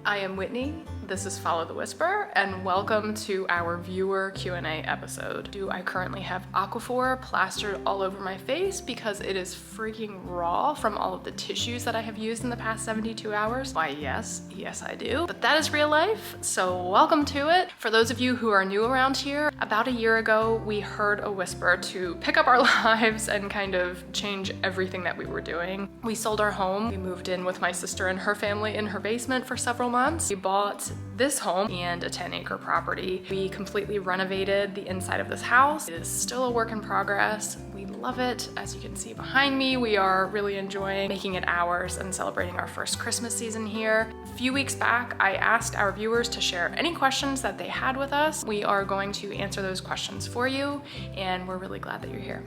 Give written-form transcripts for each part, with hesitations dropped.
I am Whitney, this is Follow the Whisper, and welcome to our viewer Q&A episode. Do I currently have Aquaphor plastered all over my face because it is freaking raw from all of the tissues that I have used in the past 72 hours? Why, yes I do. But that is real life, so welcome to it. For those of you who are new around here, about a year ago, we heard a whisper to pick up our lives and kind of change everything that we were doing. We sold our home. We moved in with my sister and her family in her basement for several months. We bought this home and a 10-acre property. We completely renovated the inside of this house. It is still a work in progress. We love it. As you can see behind me, we are really enjoying making it ours and celebrating our first Christmas season here. A few weeks back, I asked our viewers to share any questions that they had with us. We are going to answer those questions for you, and we're really glad that you're here.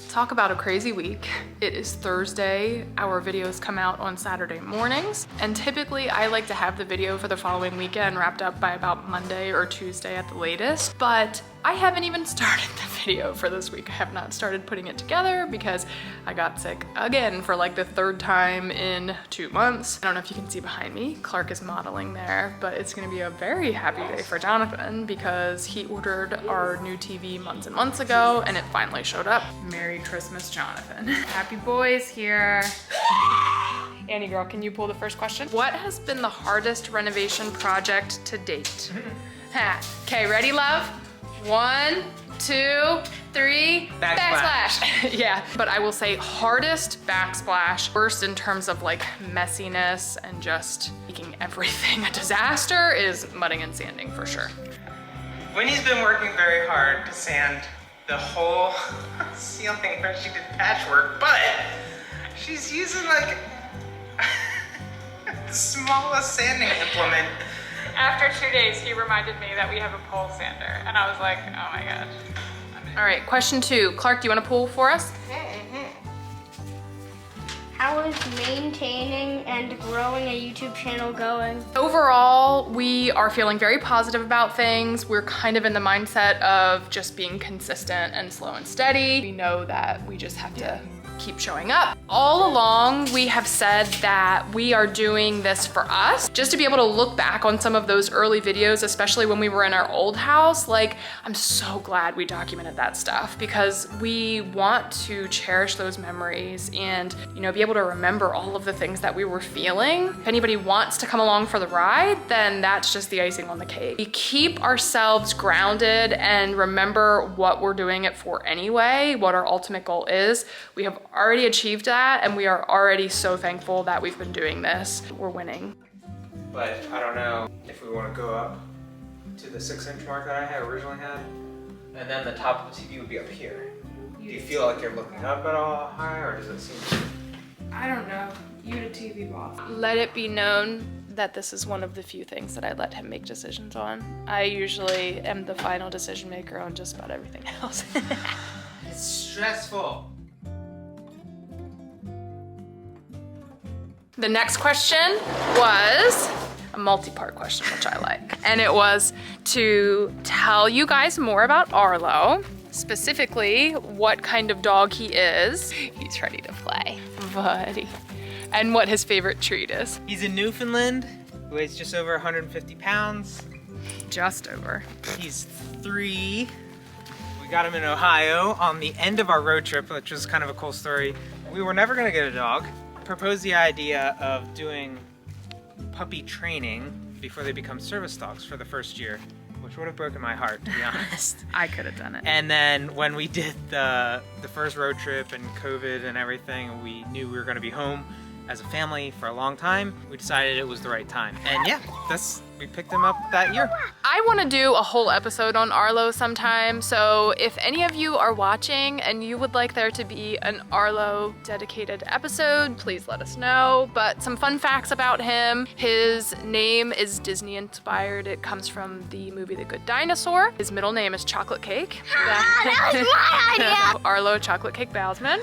Talk about a crazy week. It is Thursday. Our videos come out on Saturday mornings, and typically I like to have the video for the following weekend wrapped up by about Monday or Tuesday at the latest, but I haven't even started the video for this week. I have not started putting it together because I got sick again for like the third time in 2 months. I don't know if you can see behind me, Clark is modeling there, but it's gonna be a very happy day for Jonathan because he ordered our new TV months and months ago and it finally showed up. Merry Christmas, Jonathan. Happy boys here. Annie girl, can you pull the first question? What has been the hardest renovation project to date? Okay, ready, love? 1, 2, 3, backsplash. Yeah, but I will say hardest backsplash. Worst in terms of like messiness and just making everything a disaster is mudding and sanding for sure. Whitney's been working very hard to sand the whole ceiling where she did patchwork, but she's using like the smallest sanding implement. After 2 days, he reminded me that we have a pole sander, and I was like, oh my god. All right, question 2. Clark, do you want to pull for us? How is maintaining and growing a YouTube channel going? Overall, we are feeling very positive about things. We're kind of in the mindset of just being consistent and slow and steady. We know that we just have to keep showing up. All along, we have said that we are doing this for us, just to be able to look back on some of those early videos, especially when we were in our old house. Like, I'm so glad we documented that stuff because we want to cherish those memories and, you know, be able to remember all of the things that we were feeling. If anybody wants to come along for the ride, then that's just the icing on the cake. We keep ourselves grounded and remember what we're doing it for anyway, what our ultimate goal is. We have already achieved that, and we are already so thankful that we've been doing this. We're winning. But I don't know if we want to go up to the 6-inch mark that I had originally had, and then the top of the TV would be up here. Do you feel like you're looking up at all high, or does it seem? I don't know. You the TV boss. Let it be known that this is one of the few things that I let him make decisions on. I usually am the final decision maker on just about everything else. It's stressful. The next question was a multi-part question, which I like. And it was to tell you guys more about Arlo, specifically what kind of dog he is. He's ready to play, buddy. And what his favorite treat is. He's a Newfoundland, who weighs just over 150 pounds. Just over. He's 3. We got him in Ohio on the end of our road trip, which was kind of a cool story. We were never gonna get a dog. Proposed the idea of doing puppy training before they become service dogs for the first year, which would have broken my heart, to be honest. I could have done it. And then when we did the first road trip and COVID and everything, we knew we were going to be home as a family for a long time. We decided it was the right time. And yeah, we picked him up that year. I want to do a whole episode on Arlo sometime, so if any of you are watching and you would like there to be an Arlo dedicated episode, please let us know. But some fun facts about him. His name is Disney inspired. It comes from the movie The Good Dinosaur. His middle name is Chocolate Cake. That was my idea! Arlo Chocolate Cake Bowsman.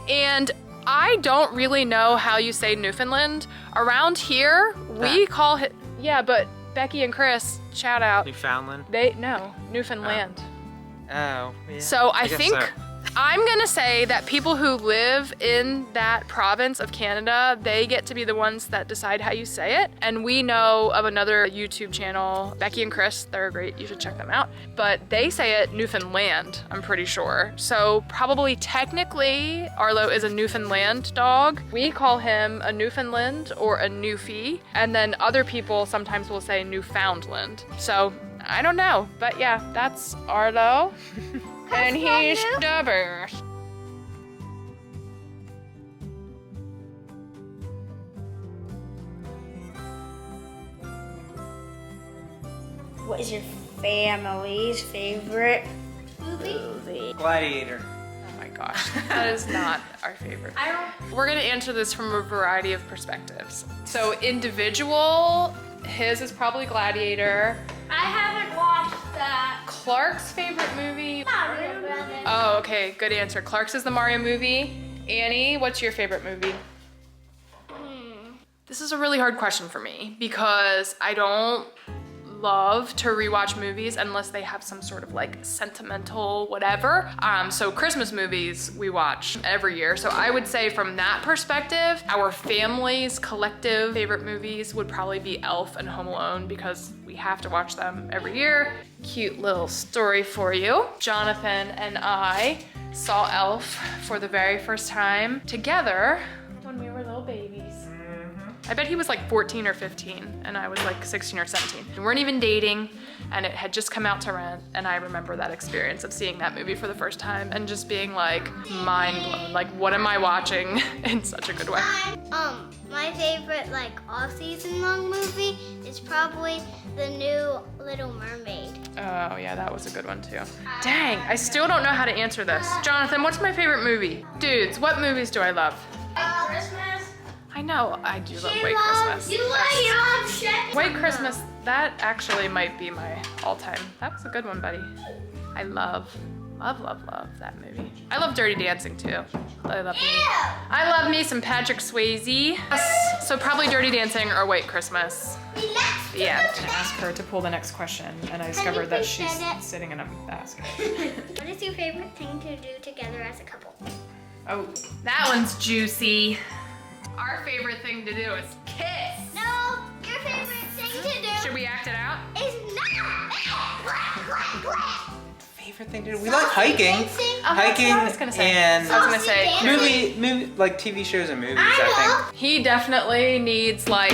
And I don't really know how you say Newfoundland. Around here, we call it, yeah, but Becky and Chris, shout out. Newfoundland? No, Newfoundland. Oh, yeah. So I guess think so. I'm gonna say that people who live in that province of Canada, they get to be the ones that decide how you say it. And we know of another YouTube channel, Becky and Chris, they're great, you should check them out. But they say it Newfoundland, I'm pretty sure. So probably technically, Arlo is a Newfoundland dog. We call him a Newfoundland or a Newfie. And then other people sometimes will say Newfoundland. So I don't know, but yeah, that's Arlo. And he's the best. What is your family's favorite movie? Gladiator. Oh my gosh, that is not our favorite. We're gonna answer this from a variety of perspectives. So individual, his is probably Gladiator. I haven't watched that. Clark's favorite movie. Mario Brothers. Oh, okay, good answer. Clark's is the Mario movie. Annie, what's your favorite movie? This is a really hard question for me because I don't love to rewatch movies unless they have some sort of like sentimental whatever. So Christmas movies we watch every year. So I would say from that perspective, our family's collective favorite movies would probably be Elf and Home Alone because we have to watch them every year. Cute little story for you. Jonathan and I saw Elf for the very first time together when we were little babies. I bet he was like 14 or 15 and I was like 16 or 17. We weren't even dating and it had just come out to rent, and I remember that experience of seeing that movie for the first time and just being like mind blown. Like, what am I watching in such a good way? My favorite like all season long movie is probably the new Little Mermaid. Oh yeah, that was a good one too. Dang, I still don't know how to answer this. Jonathan, what's my favorite movie? Dudes, what movies do I love? Christmas. I know, I do love White Christmas. White Christmas, that actually might be my all-time. That was a good one, buddy. I love that movie. I love Dirty Dancing too. I love me some Patrick Swayze. Yes, so probably Dirty Dancing or White Christmas. The end. I asked her to pull the next question and I discovered that she's sitting in a basket. What is your favorite thing to do together as a couple? Oh, that one's juicy. Our favorite thing to do is kiss. No, your favorite thing to do Should we act it out? is not. Favorite thing to do? We like hiking. Hiking I was gonna say. and I was gonna say movie, like TV shows and movies, I think. he definitely needs like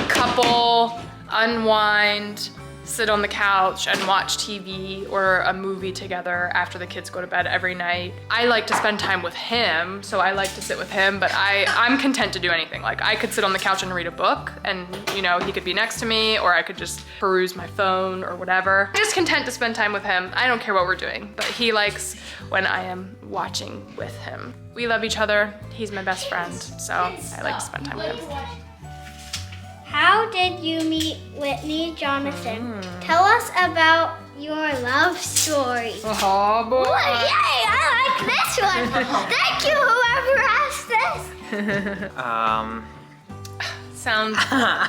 couple unwind, sit on the couch and watch TV or a movie together after the kids go to bed every night. I like to spend time with him, so I like to sit with him, but I'm content to do anything. Like, I could sit on the couch and read a book and, you know, he could be next to me, or I could just peruse my phone or whatever. I'm just content to spend time with him. I don't care what we're doing, but he likes when I am watching with him. We love each other. He's my best friend, so I like to spend time with him. How did you meet Whitney Jonathan? Tell us about your love story. Oh boy. Yay, I like this one. Thank you, whoever asked this. Sounds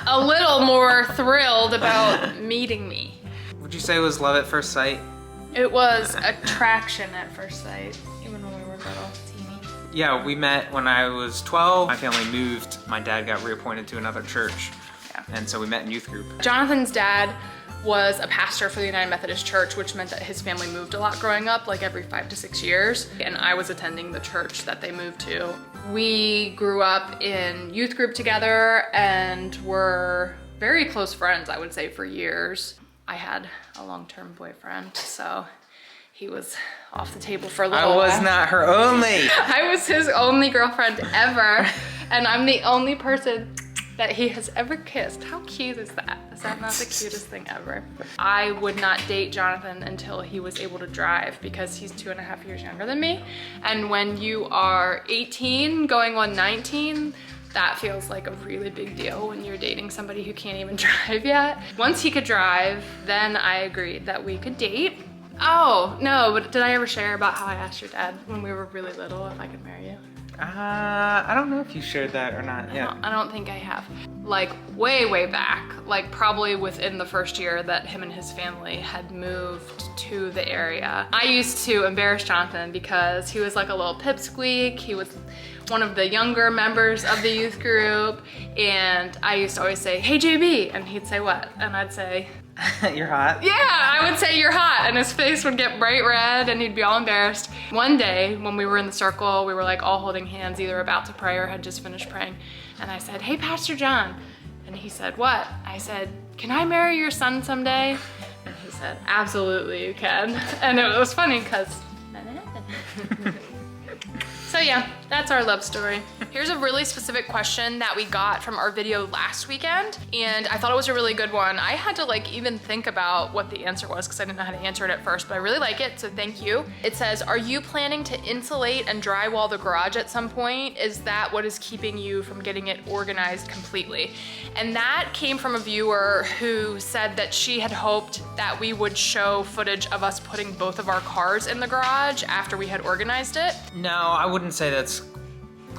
a little more thrilled about meeting me. Would you say it was love at first sight? It was attraction at first sight, even when we were little, teeny. Yeah, we met when I was 12. My family moved. My dad got reappointed to another church. And so we met in youth group. Jonathan's dad was a pastor for the United Methodist Church, which meant that his family moved a lot growing up, like every 5 to 6 years. And I was attending the church that they moved to. We grew up in youth group together and were very close friends, I would say, for years. I had a long-term boyfriend, so he was off the table for a little while. I was not her only. I was his only girlfriend ever, and I'm the only person that he has ever kissed. How cute is that? Is that not the cutest thing ever? I would not date Jonathan until he was able to drive because he's 2.5 years younger than me. And when you are 18 going on 19, that feels like a really big deal when you're dating somebody who can't even drive yet. Once he could drive, then I agreed that we could date. Oh, no, but did I ever share about how I asked your dad when we were really little if I could marry you? I don't know if you shared that or not. Yeah. I don't think I have. like way back, like probably within the first year that him and his family had moved to the area. I used to embarrass Jonathan because he was like a little pipsqueak. He was one of the younger members of the youth group, and I used to always say, "Hey JB," and he'd say what? And I'd say, "You're hot." Yeah, I would say, "You're hot," and his face would get bright red and he'd be all embarrassed. One day when we were in the circle, we were like all holding hands, either about to pray or had just finished praying, and I said, "Hey Pastor John," and he said, "What?" I said, "Can I marry your son someday?" And he said, "Absolutely you can." And it was funny because so yeah, that's our love story. Here's a really specific question that we got from our video last weekend, and I thought it was a really good one. I had to like even think about what the answer was because I didn't know how to answer it at first, but I really like it, so thank you. It says, are you planning to insulate and drywall the garage at some point? Is that what is keeping you from getting it organized completely? And that came from a viewer who said that she had hoped that we would show footage of us putting both of our cars in the garage after we had organized it. No, I wouldn't say that's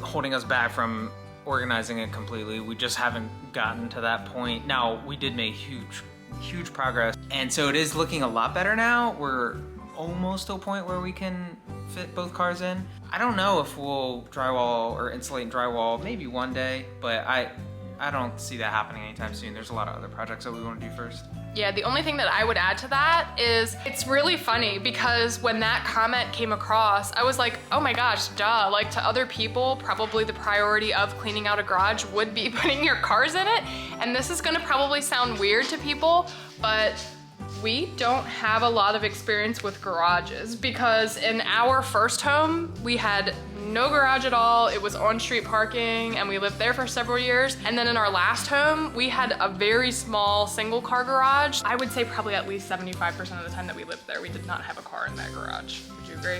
holding us back from organizing it completely. We just haven't gotten to that point. Now, we did make huge progress, and so it is looking a lot better now. We're almost to a point where we can fit both cars in. I don't know if we'll drywall or insulate and drywall maybe one day, but I don't see that happening anytime soon. There's a lot of other projects that we want to do first. Yeah, the only thing that I would add to that is it's really funny because when that comment came across, I was like, oh my gosh, duh. Like, to other people, probably the priority of cleaning out a garage would be putting your cars in it. And this is gonna probably sound weird to people, but we don't have a lot of experience with garages because in our first home, we had no garage at all. It was on-street parking and we lived there for several years. And then in our last home, we had a very small single car garage. I would say probably at least 75% of the time that we lived there, we did not have a car in that garage. Would you agree?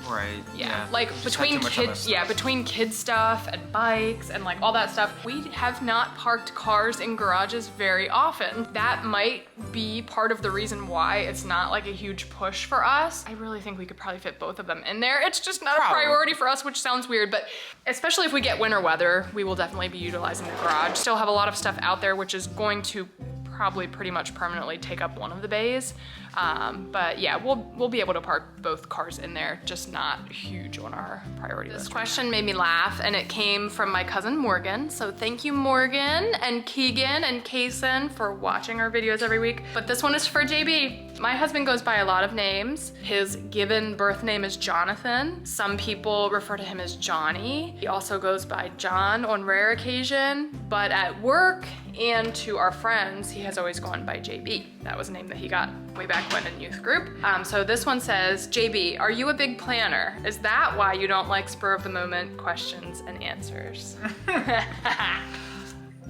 Right. Yeah. Like between kids, between kid stuff and bikes and like all that stuff, we have not parked cars in garages very often. That might be part of the reason why it's not like a huge push for us. I really think we could probably fit both of them in there. It's just not a priority for us, which sounds weird, but especially if we get winter weather, we will definitely be utilizing the garage. Still have a lot of stuff out there, which is going to probably pretty much permanently take up one of the bays. But yeah, we'll be able to park both cars in there, just not huge on our priority list. This question made me laugh, and it came from my cousin Morgan. So thank you, Morgan and Keegan and Kaysen, for watching our videos every week. But this one is for JB. My husband goes by a lot of names. His given birth name is Jonathan. Some people refer to him as Johnny. He also goes by John on rare occasion, but at work and to our friends, he has always gone by JB. That was a name that he got way back when in youth group. So this one says, JB, are you a big planner? Is that why you don't like spur of the moment questions and answers? And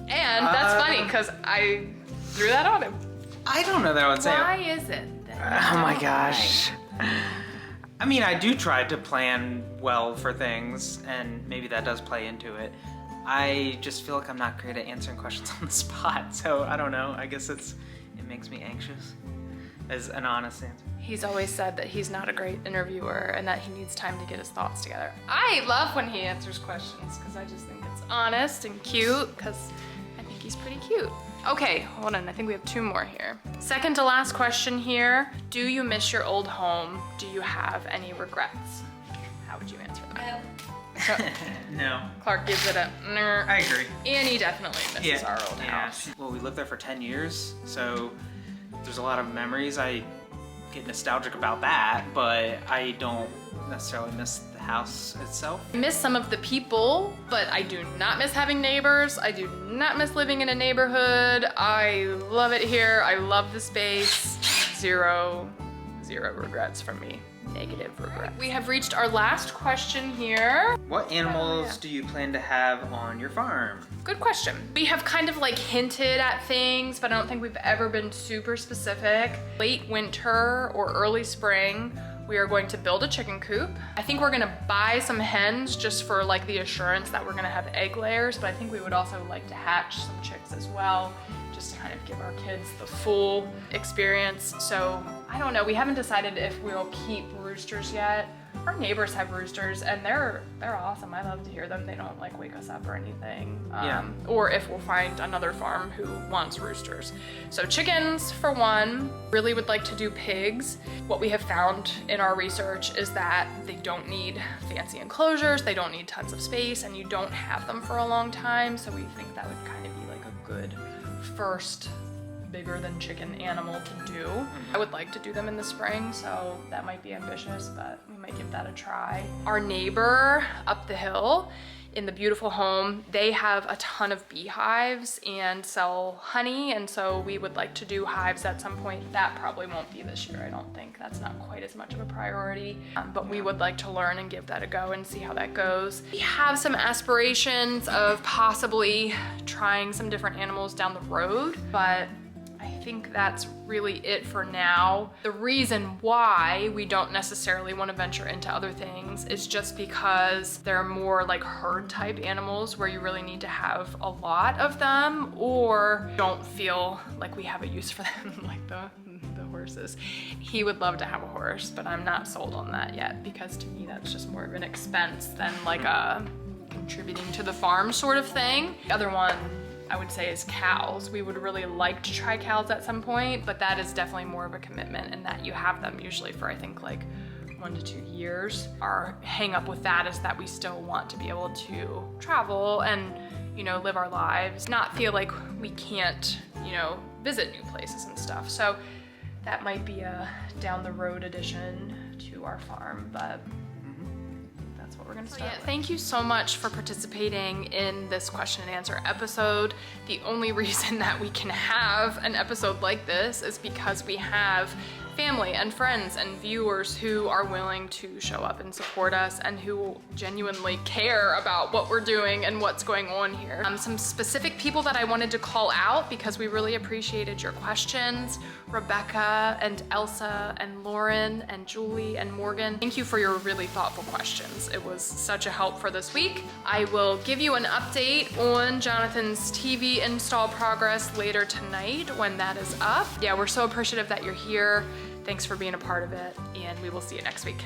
that's funny because I threw that on him. I don't know that I would say. Why is it that oh my gosh. I mean, I do try to plan well for things, and maybe that does play into it. I just feel like I'm not great at answering questions on the spot, so I don't know. I guess it makes me anxious, as an honest answer. He's always said that he's not a great interviewer and that he needs time to get his thoughts together. I love when he answers questions because I just think it's honest and cute because I think he's pretty cute. Okay, hold on, I think we have two more here. Second to last question here. Do you miss your old home? Do you have any regrets? How would you answer that? No. Clark gives it a nerd. I agree. Annie definitely misses our old house. Well, we lived there for 10 years, so there's a lot of memories. I get nostalgic about that, but I don't necessarily miss the house itself. I miss some of the people, but I do not miss having neighbors. I do not miss living in a neighborhood. I love it here. I love the space. Zero regrets from me. Negative regrets. We have reached our last question here. What animals do you plan to have on your farm? Good question. We have kind of like hinted at things, but I don't think we've ever been super specific. Late winter or early spring, we are going to build a chicken coop. I think we're gonna buy some hens just for like the assurance that we're gonna have egg layers, but I think we would also like to hatch some chicks as well, just to kind of give our kids the full experience. So I don't know, we haven't decided if we'll keep roosters yet. Our neighbors have roosters and they're awesome. I love to hear them. They don't like wake us up or anything. Or if we'll find another farm who wants roosters. So chickens for one, really would like to do pigs. What we have found in our research is that they don't need fancy enclosures, they don't need tons of space, and you don't have them for a long time. So we think that would kind of be like a good first bigger than chicken animal to do. I would like to do them in the spring, so that might be ambitious, but we might give that a try. Our neighbor up the hill in the beautiful home, they have a ton of beehives and sell honey, and so we would like to do hives at some point. That probably won't be this year, I don't think. That's not quite as much of a priority, but we would like to learn and give that a go and see how that goes. We have some aspirations of possibly trying some different animals down the road, but I think that's really it for now. The reason why we don't necessarily want to venture into other things is just because they're more like herd type animals where you really need to have a lot of them, or don't feel like we have a use for them like the horses. He would love to have a horse, but I'm not sold on that yet because to me that's just more of an expense than like a contributing to the farm sort of thing. The other one I would say is cows. We would really like to try cows at some point, but that is definitely more of a commitment in that you have them usually for I think like 1 to 2 years. Our hang up with that is that we still want to be able to travel and, you know, live our lives, not feel like we can't, you know, visit new places and stuff. So that might be a down the road addition to our farm, but that's what we're gonna start with. Thank you so much for participating in this question and answer episode. The only reason that we can have an episode like this is because we have family and friends and viewers who are willing to show up and support us and who genuinely care about what we're doing and what's going on here. Some specific people that I wanted to call out because we really appreciated your questions: Rebecca and Elsa and Lauren and Julie and Morgan. Thank you for your really thoughtful questions. It was such a help for this week. I will give you an update on Jonathan's TV install progress later tonight when that is up. Yeah, we're so appreciative that you're here. Thanks for being a part of it, and we will see you next week.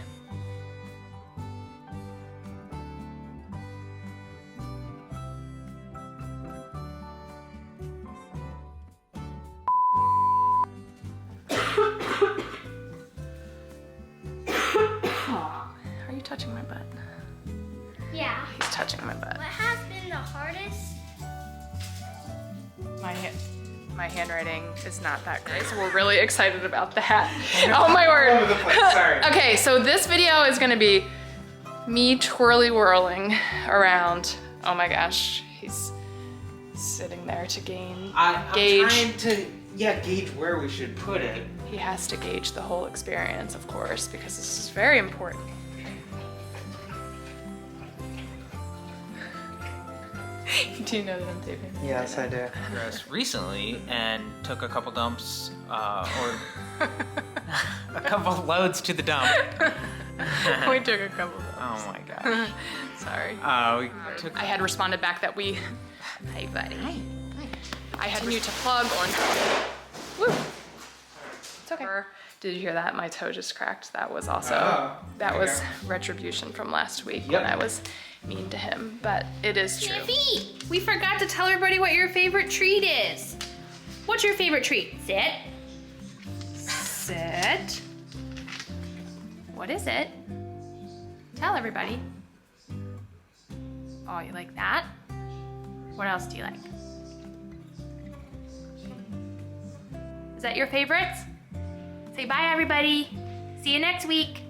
Are you touching my butt? Yeah. He's touching my butt. What has been the hardest? My handwriting is not that great, so we're really excited about that. Oh my word. Sorry. Okay, so this video is gonna be me twirly whirling around. Oh my gosh, he's sitting there to gauge. I'm trying to gauge where we should put it. He has to gauge the whole experience, of course, because this is very important. Do you know that I'm taping? Yes, I do. Recently, and took a couple dumps, or a couple loads to the dump. We took a couple of those. Oh my gosh. Sorry. I had responded back that we... Hey, buddy. Hi. I had you to plug on... Woo! It's okay. Did you hear that? My toe just cracked. That was also... that was retribution from last week when I was mean to him, but it is true. Tiffy, we forgot to tell everybody what your favorite treat is. What's your favorite treat? Sit. Sit. What is it? Tell everybody. Oh, you like that? What else do you like? Is that your favorites? Say bye, everybody. See you next week.